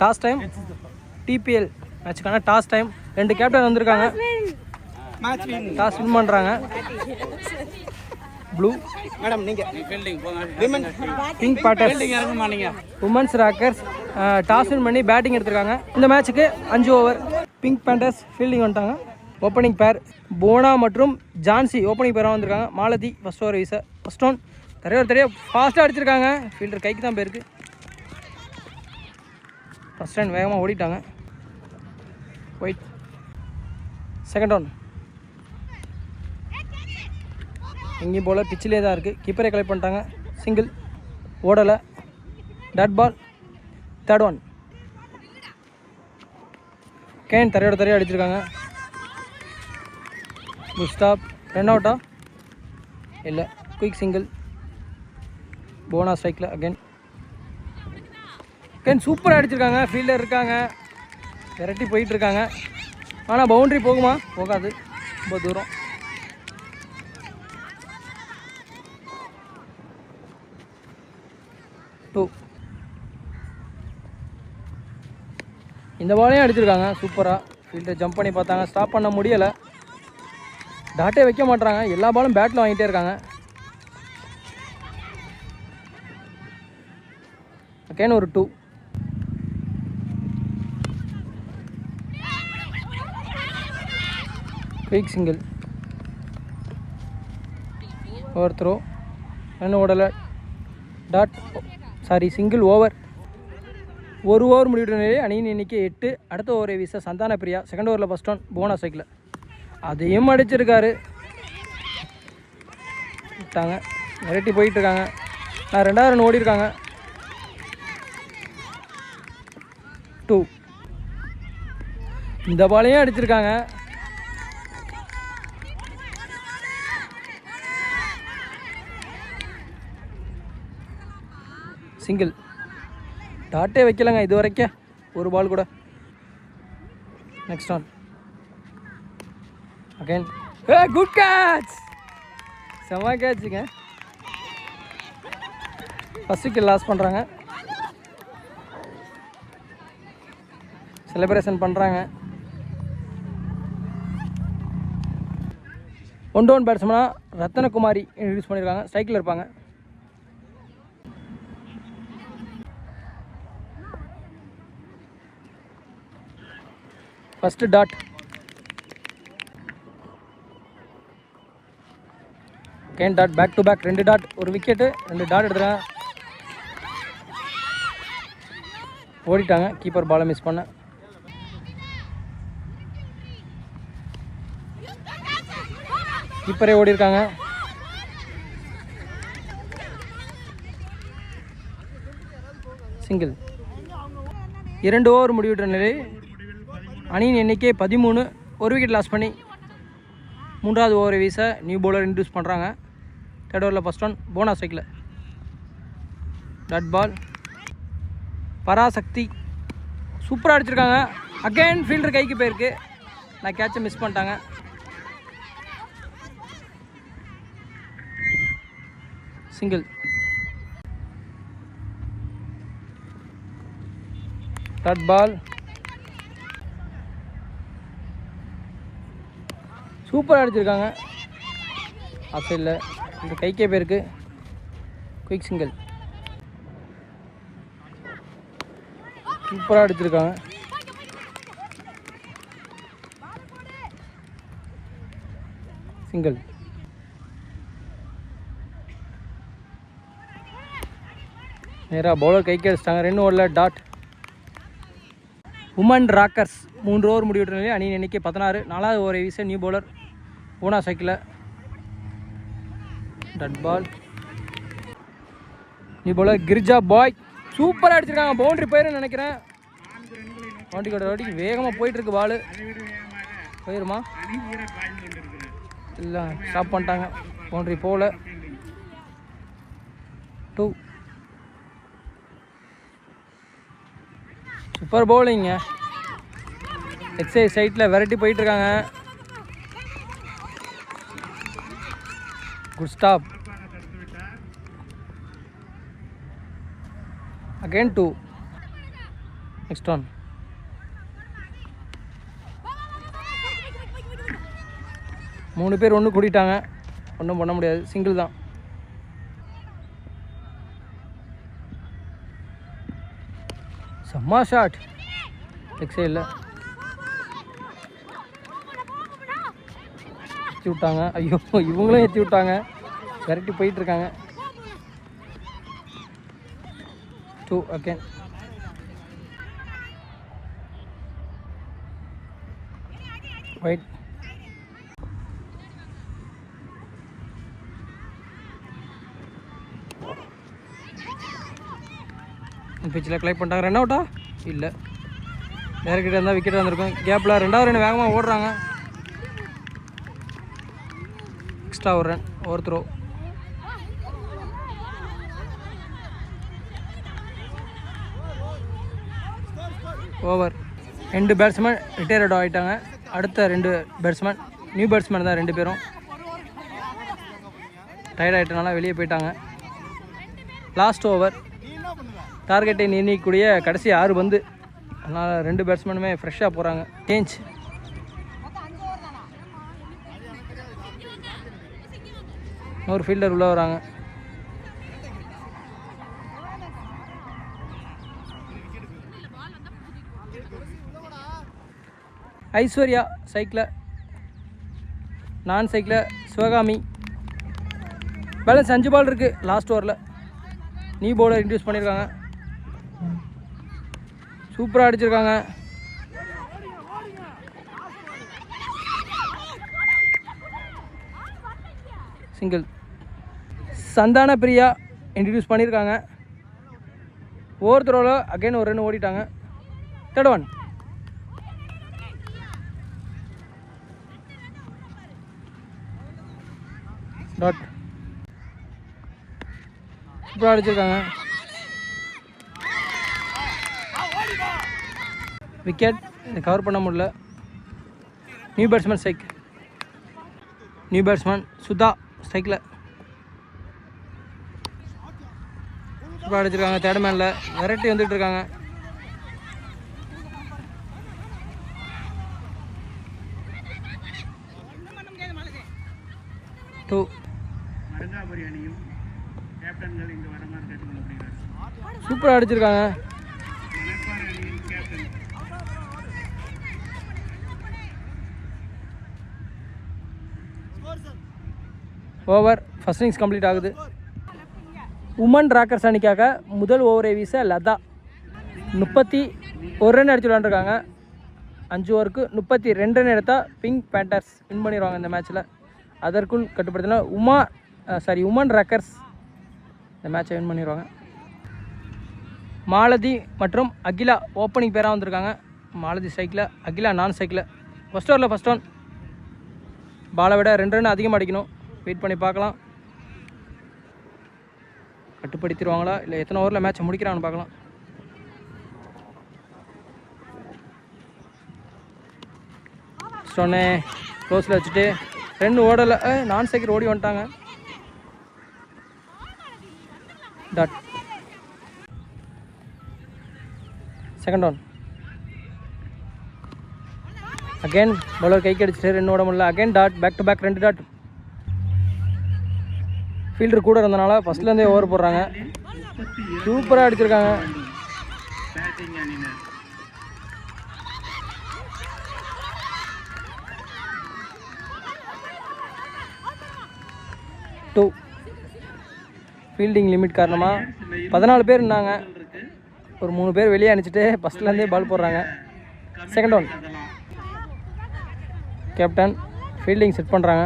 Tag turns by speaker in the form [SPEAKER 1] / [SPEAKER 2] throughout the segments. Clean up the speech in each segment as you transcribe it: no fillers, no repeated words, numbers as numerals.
[SPEAKER 1] Toss time TPL மேட்சுக்கான toss time. 2 captain வந்திருக்காங்க. Toss win பண்ணுறாங்க. ப்ளூ
[SPEAKER 2] மேடம் நீங்க
[SPEAKER 1] pink panthers women's rockers toss win பண்ணி batting எடுத்திருக்காங்க. இந்த மேட்ச்சுக்கு 5 ஓவர். பிங்க் பேண்டர்ஸ் ஃபீல்டிங் வந்துட்டாங்க. ஓப்பனிங் பேர் போனா மற்றும் ஜான்சி ஓப்பனிங் பேராக வந்திருக்காங்க. மாலதி ஃபஸ்ட் ஓவர் வீச ஃபஸ்ட் ஒன் தெரிய ஃபாஸ்ட்டாக அடிச்சிருக்காங்க. ஃபீல்டர் கைக்கு தான் போயிருக்கு. ஃபஸ்ட் ரன் வேகமாக ஓடிட்டாங்க. ஒயிட் செகண்ட் ஒன் எங்கேயும் போல் பிச்சிலே தான் இருக்குது. கீப்பரே கலெக்ட் பண்ணிட்டாங்க. சிங்கிள் ஓடலை. Dot ball. தேர்ட் ஒன் கேன் தரையோட அடிச்சிருக்காங்க. Good stop. ரன் அவுட்டா இல்லை, குயிக் சிங்கிள். போனா ஸ்ட்ரைக்கில் அகெயின் சூப்பராக அடிச்சிருக்காங்க. ஃபீல்டர் இருக்காங்க, விரட்டி போயிட்டுருக்காங்க. ஆனால் பவுண்ட்ரி போகுமா? போகாது, ரொம்ப தூரம். டூ. இந்த பாலையும் அடிச்சிருக்காங்க சூப்பராக. ஃபீல்டர் ஜம்ப் பண்ணி பார்த்தாங்க, ஸ்டாப் பண்ண முடியலை. டாட்டே வைக்க மாட்டாங்க. எல்லா பாலும் பேட்டில் வாங்கிட்டே இருக்காங்க. அகெயின் ஒரு 2. Quick single. Over throw. Run ஓடலை. Dot single over. ஒரு ஓவர் முடிவிட்ட நிலையில் அணியின் எண்ணிக்கை 8. அடுத்த ஓவரை வீச சந்தான பிரியா. செகண்ட் ஓவரில் ஃபஸ்ட் ஒன் போனஸ் சைக்கிள் அதையும் அடிச்சிருக்காரு. விட்டாங்க, விரட்டி போயிட்டுருக்காங்க. நான் 2வது ரன் ஓடிருக்காங்க. 2. இந்த பாலையும் அடிச்சிருக்காங்க. சிங்கிள். டாட்டே வைக்கலங்க இது வரைக்கும் ஒரு பால் கூட. Next one again. Good catch, செம்ம கேட்சுங்க. ஃபர்ஸ்ட் விக்கெட் லாஸ் பண்ணுறாங்க. செலிப்ரேஷன் பண்ணுறாங்க. 1 டவுன் பேட்ஸ்மேனா ரத்தனகுமாரி இன்ட்ரடியூஸ் பண்ணியிருக்காங்க. ஸ்ட்ரைக்கில் இருப்பாங்க. First dot. Can dot back to back 2 dot. ஒரு விக்கெட்டு 2 டாட் எடுத்துறாங்க. ஓடிட்டாங்க. கீப்பர் பாலை மிஸ் பண்ண. கீப்பரே ஓடி இருக்காங்க. சிங்கிள். 2 ஓவர் முடிவிட்ட நிலை. அணியின் எண்ணிக்கை 13. ஒரு விக்கெட் லாஸ் பண்ணி 3வது ஓவரை வீச நியூ பவுலர் இன்ட்ரடியூஸ் பண்ணுறாங்க. தேர்ட் ஓவரில் first one bonus cycle. Dot ball. Parasakthi சூப்பராக அடிச்சிருக்காங்க. அகைன் ஃபீல்டர் கைக்கு போயிருக்கு. நான் கேட்சை மிஸ் பண்ணிட்டாங்க. சிங்கிள். Dot ball. சூப்பராக அடிச்சிருக்காங்க. ஆஃப் சைடில் இந்த கைக்கே போயிருக்கு. Quick single. சூப்பராக அடிச்சிருக்காங்க. சிங்கிள். நேராக பவுலர் கைக்கு அடிச்சிட்டாங்க. 2 ஓவரில் டாட். உமன் ராக்கர்ஸ் 3 ஓவர் முடிவிட்ட நிலையில் அணியின் எண்ணிக்கை 16. 4வது ஓவரை வீச நியூ பவுலர் போனா cycle. Dot ball. New bowler Girija பாய் சூப்பராக அடிச்சிருக்காங்க. பவுண்ட்ரி போயிருன்னு நினைக்கிறேன். வாட்டிக்கு வேகமாக போயிட்டுருக்கு பால். போயிருமா? இல்லை, ஸ்டாப் பண்ணிட்டாங்க. பவுண்ட்ரி போகல. 2. சூப்பர் பவுலிங்க. எக்ஸைஸ் சைட்டில் விரட்டி போயிட்டுருக்காங்க. Good stop. Again 2. Next one. மூணு பேர் ஒன்று கூட்டிட்டாங்க, ஒன்றும் பண்ண முடியாது, சிங்கிள் தான். செம்ம ஷாட், எக்ஸே இல்லை, ஏற்றி விட்டாங்க. ஐயோ, இவங்களும் ஏற்றி விட்டாங்க, விரட்டி போயிட்டுருக்காங்க. 2 again. Wait. பிச்சில் கிளைப் பண்ணிட்டாங்க. ரன் அவுட்டா இல்லை, டேரக்டாக இருந்தால் விக்கெட் வந்திருக்கும். கேப்பில் ரெண்டாவது ரன் வேகமாக ஓடுறாங்க. எக்ஸ்ட்ரா ஒரு ரன், ஒரு த்ரோ. ஓவர். 2 பேட்ஸ்மேன் ரிட்டையர்ட் ஆகிட்டாங்க. அடுத்த 2 பேட்ஸ்மேன் நியூ பேட்ஸ்மேன் தான், 2 பேரும் டயர்ட் ஆகிட்டனால வெளியே போயிட்டாங்க. லாஸ்ட் ஓவர், டார்கெட்டை நிர்ணயிக்கக்கூடிய கடைசி 6 பந்து, அதனால் 2 பேட்ஸ்மேனுமே ஃப்ரெஷ்ஷாக போகிறாங்க. சேஞ்ச். ஒரு ஃபீல்டர் உள்ளே வராங்க. ஐஸ்வர்யா சைக்கிள், நான் சைக்கிள் சிவகாமி. பேலன்ஸ் 5 பால் இருக்குது லாஸ்ட் ஓவரில். நியூ பவுலர் இன்ட்ரடியூஸ் பண்ணியிருக்காங்க, சூப்பராக அடிச்சிருக்காங்க. சிங்கிள். சந்தான பிரியா இன்ட்ரடியூஸ் பண்ணியிருக்காங்க. ஓவர் த்ரோவில் அகைன் ஒரு ரன் ஓடிட்டாங்க. 3rd one. டாட். சூப்பராக அடிச்சிருக்காங்க. விக்கெட், இதை கவர் பண்ண முடியல. New batsman strike. New batsman Sudha ஸ்ட்ரைக்கில். சூப்பராக அடிச்சிருக்காங்க. 3rd மேனில் விரட்டி வந்துட்டு இருக்காங்க. சூப்பராக அடிச்சிருக்காங்க. ஓவர். ஃபர்ஸ்ட் இன்னிங்ஸ் கம்ப்ளீட் ஆகுது. உமன் ராக்கர்ஸ் அணிக்காக முதல் ஓவரை வீச லதா 31 ரன் அடிச்சு விளாண்டுருக்காங்க. 5 ஓவருக்கு 32 ரன் எடுத்தால் பிங்க் பேண்டர்ஸ் வின் பண்ணிடுவாங்க இந்த மேட்ச்சில். அதற்குள் கட்டுப்படுத்தினா உமன் ராக்கர்ஸ் இந்த மேட்சை வின் பண்ணிடுவாங்க. மாலதி மற்றும் அகிலா ஓப்பனிங் பேராக வந்திருக்காங்க. மாலதி சைக்கிள், அகிலா நான் சைக்கிள். ஃபஸ்ட் ஓவரில் ஃபஸ்ட் ஒன். பாலை விட 2 ரன் அதிகமாக அடிக்கணும். வெயிட் பண்ணி பார்க்கலாம், கட்டுப்படுத்திடுவாங்களா இல்லை எத்தனை ஓவரில் மேட்சை முடிக்கிறான்னு பார்க்கலாம். சொன்னே க்ளோஸில் வச்சுட்டு 2 ஓடலை, நான் சைக்கிள் ஓடி வந்துட்டாங்க. Dot. Second one. Again bowler கைக்கு அடிச்சுட்டு 2 ஓட முடியல. Again dot. Back to back 2 dot. Fielder கூட இருந்தனால ஃபஸ்ட்லேருந்தே ஓவர் போடுறாங்க. சூப்பராக அடிச்சிருக்காங்க. டூ. ஃபீல்டிங் லிமிட் காரணமாக 14 பேர் இருந்தாங்க. ஒரு 3 பேர் வெளியே அனுப்பிச்சிட்டு ஃபஸ்ட்லேருந்தே பால் போடுறாங்க. Second one. Captain fielding set பண்ணுறாங்க.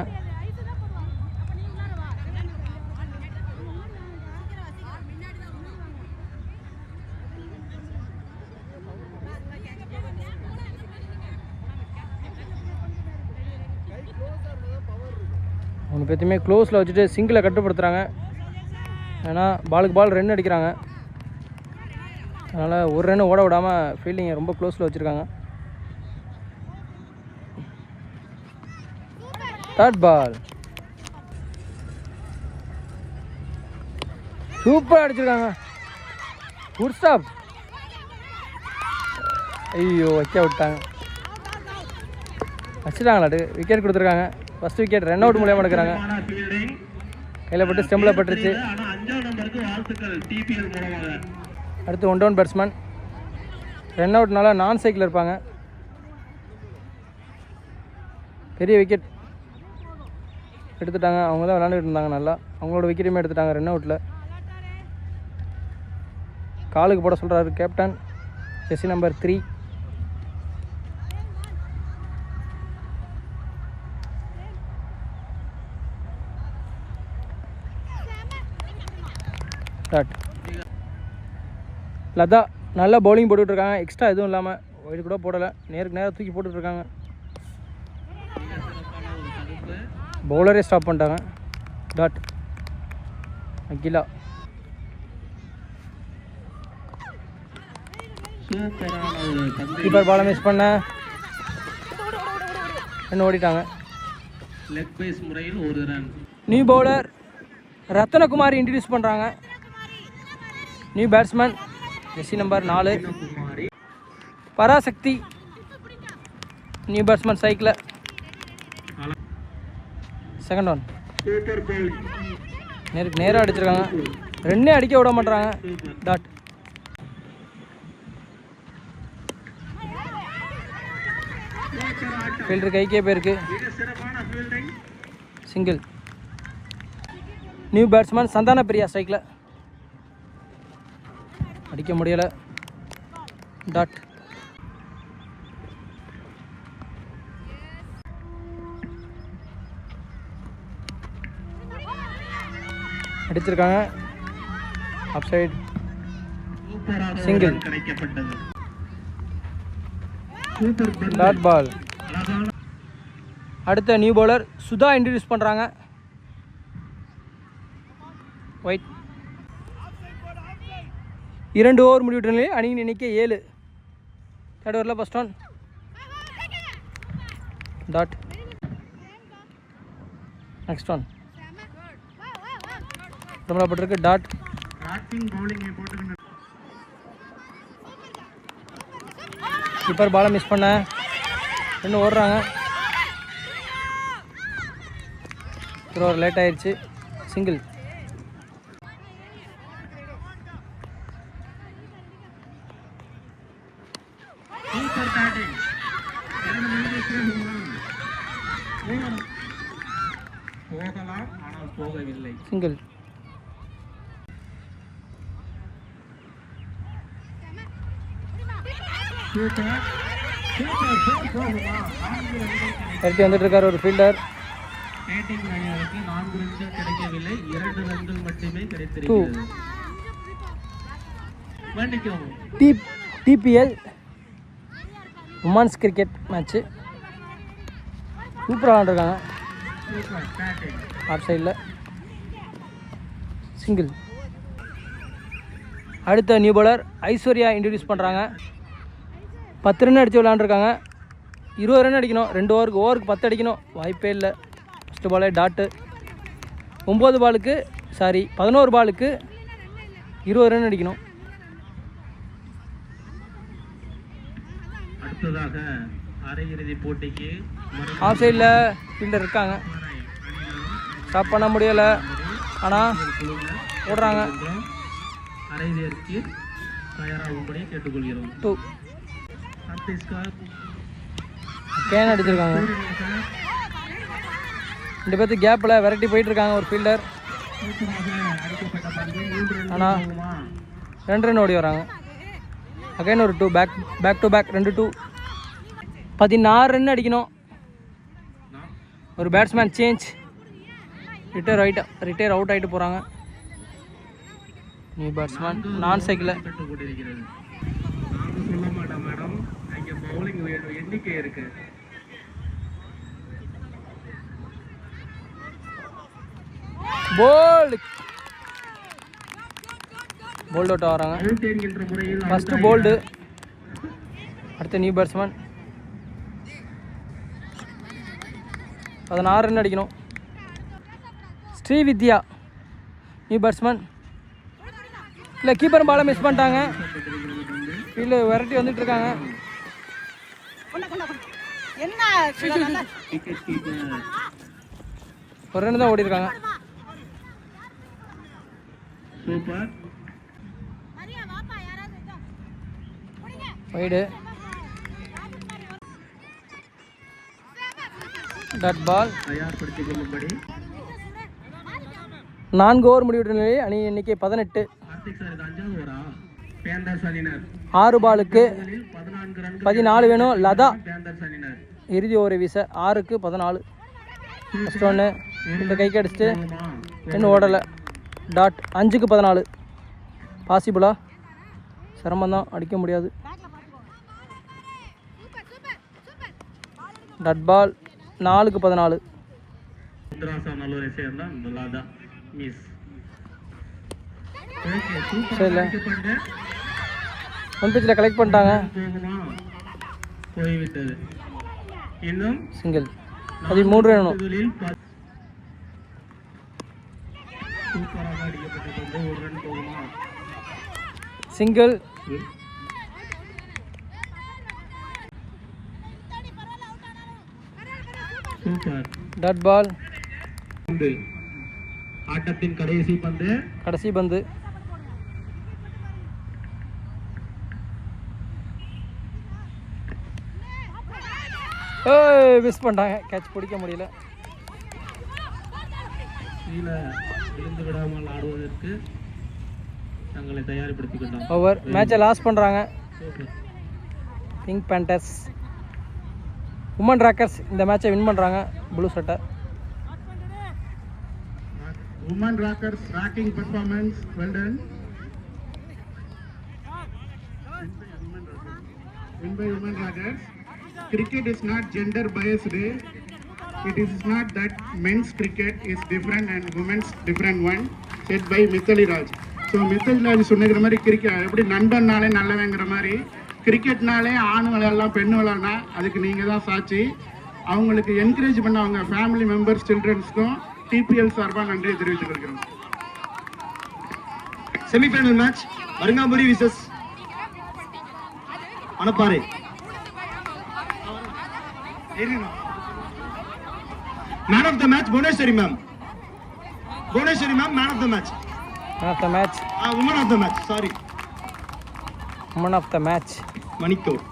[SPEAKER 1] மூணு பேர்த்தையுமே க்ளோஸில் வச்சுட்டு சிங்கிளை கட்டுப்படுத்துகிறாங்க. ஏன்னா பாலுக்கு பால் ரன் அடிக்கிறாங்க. அதனால் ஒரு ரன் ஓட விடாமல் ஃபீல்டிங்கை ரொம்ப க்ளோஸில் வச்சுருக்காங்க. Third ball. சூப்பராக அடிச்சிருக்காங்க. Good stop. ஐயோ வைக்க விட்டாங்க, வச்சுட்டாங்களாட்டு. விக்கெட் கொடுத்துருக்காங்க. ஃபஸ்ட் விக்கெட் ரன் அவுட் மூலியமாக எடுக்கிறாங்க. கையில் பட்டு ஸ்டெம்பில் பட்டுருச்சு. அடுத்து 1 டவுன் பேட்ஸ்மேன். ரன் அவுட்னால நான் சைக்கிள் இருப்பாங்க. பெரிய விக்கெட் எடுத்துட்டாங்க. அவங்க தான் விளாண்டுட்டு இருந்தாங்க நல்லா. அவங்களோட விக்கெட்டுமே எடுத்துட்டாங்க ரன் அவுட்டில். காலுக்கு போட சொல்கிறாரு captain, jersey number 3. Start. Latha நல்லா பவுலிங் போட்டுட்ருக்காங்க. எக்ஸ்ட்ரா எதுவும் இல்லாமல் ஒயிட் கூட போடலை, நேருக்கு நேராக தூக்கி போட்டுட்ருக்காங்க. பவுலரே ஸ்டாப் பண்ணிட்டாங்க. டாட். அகிலா கீப்பர் பாலை மிஸ் பண்ண என்ன ஓடிட்டாங்க.
[SPEAKER 2] லெக் பைஸ் முறையில் ஒரு run.
[SPEAKER 1] New bowler Rathnakumari introduce பண்ணுறாங்க. New batsman jersey number 4 Parasakthi. New batsman cycle. Second one. நேருக்கு நேராக அடிச்சிருக்காங்க. ரெண்டே அடிக்க விட மாட்டாங்க. டாட். ஃபீல்டர் கைக்கே போயிருக்கு. Single. New batsman Santhana Priya ஸ்ட்ரைக்கில். அடிக்க முடியலை. டாட். அடிச்சிருக்காங்க. Off side. Single. Dot ball. அடுத்த நியூ பவுலர் சுதா இன்ட்ரடியூஸ் பண்ணுறாங்க. ஒயிட். 2 ஓவர் முடிவிட்ட நிலையில் அணியின் எண்ணிக்கை 7. தேர்ட் ஓவரில் first one. Dot. Next one. பட்டிருக்கு. டாட். கீப்பர் பாலை மிஸ் பண்ண இன்னும் ஓடுறாங்க. ஒரு லேட் ஆயிடுச்சு. சிங்கிள்.
[SPEAKER 2] போகலாம் ஆனால் போகவில்லை.
[SPEAKER 1] சிங்கிள். வந்துட்டு இருக்காரு ஒரு ஃபீல்டர்.
[SPEAKER 2] 4 ரன்கள் கிடைக்கவில்லை, 2 ரன்கள் மட்டுமே கிடைத்திருக்கிறது.
[SPEAKER 1] டிபிஎல் உமன்ஸ் கிரிக்கெட் மேட்ச்சு சூப்பராக விளாண்டுருக்காங்க. ஆஃப் சைடில். சிங்கிள். அடுத்த நியூ பவுலர் ஐஸ்வர்யா இன்ட்ரடியூஸ் பண்ணுறாங்க. 10 ரன் அடித்து விளாண்டுருக்காங்க. 20 ரன் அடிக்கணும். 2 ஓவருக்கு 10 அடிக்கணும். வாய்ப்பே இல்லை. ஃபஸ்ட்டு பாலே டாட்டு. 11 பாலுக்கு 20 ரன் அடிக்கணும்.
[SPEAKER 2] அடுத்ததாக அரையிறுதி போட்டிக்கு
[SPEAKER 1] ஆஃப் சைடில் ஃபீல்டர் இருக்காங்க. ஸ்டாப் பண்ண முடியலை, ஆனால் ஓடுறாங்க.
[SPEAKER 2] அரையிறுதிக்கு தயாராகும்படி கேட்டுக்கொள்கிறோம்.
[SPEAKER 1] 2 கேன் அடிச்சிருக்காங்க. 2 பேர்த்து கேப்பில் விரட்டி போயிட்டுருக்காங்க ஒரு ஃபீல்டர். ஆனால் 2 ரன் ஓடி வராங்க. அகைன் ஒரு 2 பேக் டு பேக் 2-2. 16 ரன் அடிக்கணும். ஒரு பேட்ஸ்மேன் சேஞ்ச். ரிட்டையர் அவுட் ஆகிட்டு போகிறாங்க. நியூ பேட்ஸ்மேன் நான் சைக்கிளில்.
[SPEAKER 2] சொல்ல மாட்டேன் மேடம், இங்கே பவுலிங் எண்ணிக்கை இருக்கு.
[SPEAKER 1] போல்டு அவுட் வராங்க. First bowled. அடுத்த நியூ பேட்ஸ்மேன். 16 ரன் அடிக்கணும். Srividya new batsman. இல்லை, கீப்பரும் பாலை மிஸ் பண்ணிட்டாங்க. ஃபீல்டு விரட்டி வந்துட்டுருக்காங்க.
[SPEAKER 2] விக்கெட் கீப்பர்
[SPEAKER 1] ஒரு ரன் தான் ஓடி இருக்காங்க.
[SPEAKER 2] Super
[SPEAKER 1] wide dot ball.
[SPEAKER 2] தயார்படுத்திக் கொள்ளும்படி
[SPEAKER 1] 4 ஓவர் முடிவுற்ற நிலையில் அணி எண்ணிக்கை 18.
[SPEAKER 2] கார்த்திக் சார் இது 5வது ஓவரா? பேந்தர்ஸ் அணியினர்
[SPEAKER 1] 6 பாலுக்கு
[SPEAKER 2] 14 ரன்கள்
[SPEAKER 1] 14 வேணும். லதா
[SPEAKER 2] பேந்தர்ஸ் அணியினர்
[SPEAKER 1] இறுதி ஓவரை வீச 6க்கு 14. ஃபஸ்ட் ஒன்று இந்த கைக்கு அடிச்சுட்டு இன்னும் ஓடலை. டாட் 5க்கு 14. பாசிபிளா? சிரமம் தான், அடிக்க முடியாது. Dot ball 4க்கு 14.
[SPEAKER 2] உத்தராசா நல்லூரை சேர்ந்த லதா மிஸ். ஓகே சூப்பர்
[SPEAKER 1] சரி
[SPEAKER 2] அடிக்கப்பட்டு
[SPEAKER 1] ஒன் பிச்சில் கலெக்ட் பண்ணிட்டாங்க.
[SPEAKER 2] போகுமா? போய்விட்டது. இன்னும்
[SPEAKER 1] சிங்கிள் 13 வேணும்.
[SPEAKER 2] சூப்பராக அடிக்கப்பட்டது. ஒரு ரன் போகுமா?
[SPEAKER 1] சிங்கிள்.
[SPEAKER 2] Super
[SPEAKER 1] dot ball.
[SPEAKER 2] பந்து ஆட்டத்தின் கடைசி பந்து.
[SPEAKER 1] கடைசி பந்து. மிஸ் பண்ணிட்டாங்க, கேட்ச் பிடிக்க முடியல.
[SPEAKER 2] கீழே விழுந்து விடாமல் ஆடுவதற்கு தங்களை தயார்படுத்திக் கொண்டோம்.
[SPEAKER 1] ஓவர். மேட்சை லாஸ் பண்ணுறாங்க
[SPEAKER 2] சூப்பர்.
[SPEAKER 1] பிங்க் பேண்டர்ஸ். உமன் ராக்கர்ஸ் இந்த மேட்சை வின் பண்ணுறாங்க. ப்ளூ சட்டை.
[SPEAKER 2] Women Rockers rocking performance, well done. Win by Women Rockers. Cricket is not gender biased. It is not that men's cricket is different and women's different one. Said by Mithali Raj. So Mithali Raj சொன்ன மாதிரி cricket எப்படி நண்பன்னாலே நல்லவங்கிற மாதிரி கிரிக்கெட்னாலே ஆண் விளையாடலாம் பெண் விளையாடலாம், அதுக்கு நீங்கள் தான் சாட்சி. அவங்களுக்கு என்கரேஜ் பண்ண அவங்க ஃபேமிலி மெம்பர்ஸ் சில்ட்ரன்ஸ்க்கும் டிபிஎல் சார்பாக நன்றியை தெரிவித்துக் கொள்கிறோம். Semifinal match Marungapuri versus Manapparai. Man of the match Bhuvaneswari ma'am. Bhuvaneswari ma'am man of the match.
[SPEAKER 1] Man of the match.
[SPEAKER 2] Woman of the match. Sorry,
[SPEAKER 1] woman of the match
[SPEAKER 2] மணிக்கூர்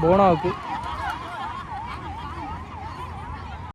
[SPEAKER 1] போனாவுக்கு